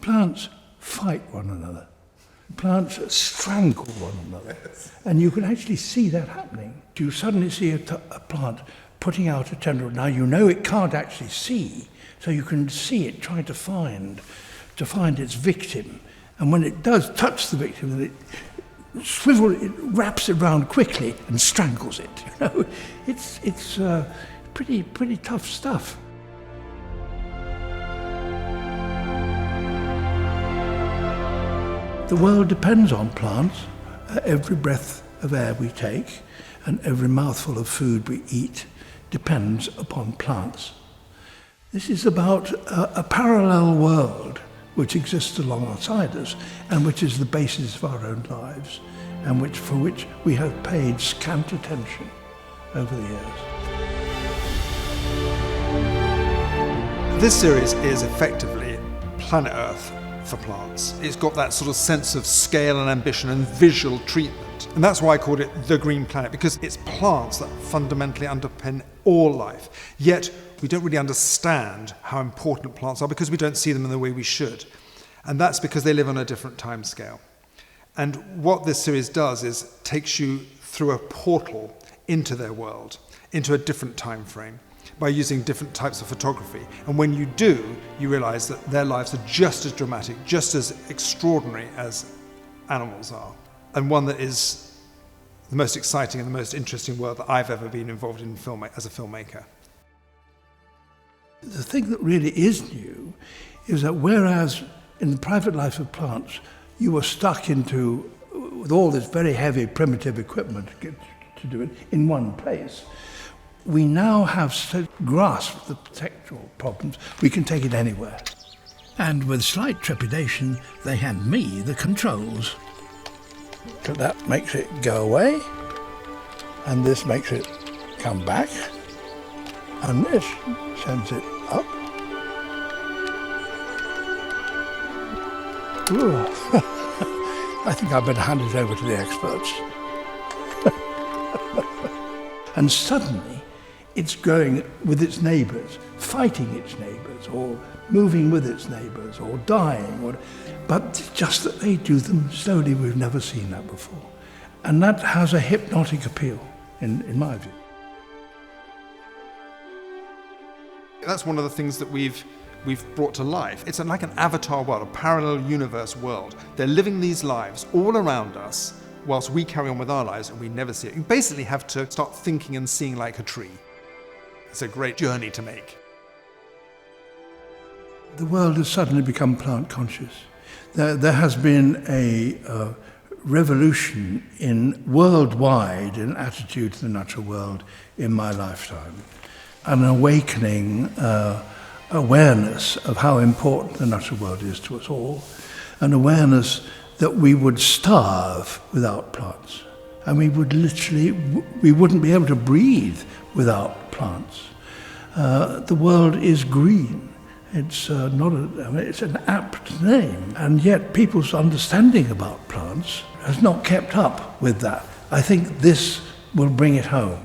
Plants fight one another. Plants strangle one another. And you can actually see that happening. You suddenly see a plant putting out a tendril. Now you know it can't actually see, so you can see it trying to find its victim. And when it does touch the victim, it wraps it around quickly and strangles it. You know, it's pretty tough stuff. The world depends on plants. Every breath of air we take and every mouthful of food we eat depends upon plants. This is about a parallel world which exists alongside us and which is the basis of our own lives and for which we have paid scant attention over the years. This series is effectively Planet Earth for plants. It's got that sort of sense of scale and ambition and visual treatment. And that's why I called it The Green Planet, because it's plants that fundamentally underpin all life. Yet we don't really understand how important plants are because we don't see them in the way we should. And that's because they live on a different time scale. And what this series does is takes you through a portal into their world, into a different time frame, by using different types of photography. And when you do, you realize that their lives are just as dramatic, just as extraordinary as animals are. And one that is the most exciting and the most interesting world that I've ever been involved in as a filmmaker. The thing that really is new is that whereas in the private life of plants, you were stuck with all this very heavy primitive equipment to do it in one place, we now have so grasped the textual problems, we can take it anywhere. And with slight trepidation, they hand me the controls. So that makes it go away, and this makes it come back, and this sends it up. Ooh. I think I better hand it over to the experts. And suddenly, it's growing with its neighbours, fighting its neighbours, or moving with its neighbours, or dying. But just that they do them slowly, we've never seen that before. And that has a hypnotic appeal, in my view. That's one of the things that we've brought to life. It's like an avatar world, a parallel universe world. They're living these lives all around us whilst we carry on with our lives and we never see it. You basically have to start thinking and seeing like a tree. It's a great journey to make. The world has suddenly become plant conscious. There has been a revolution worldwide in attitude to the natural world in my lifetime. An awakening awareness of how important the natural world is to us all. An awareness that we would starve without plants. And we wouldn't be able to breathe without plants. The world is green. It's it's an apt name, and yet people's understanding about plants has not kept up with that. I think this will bring it home.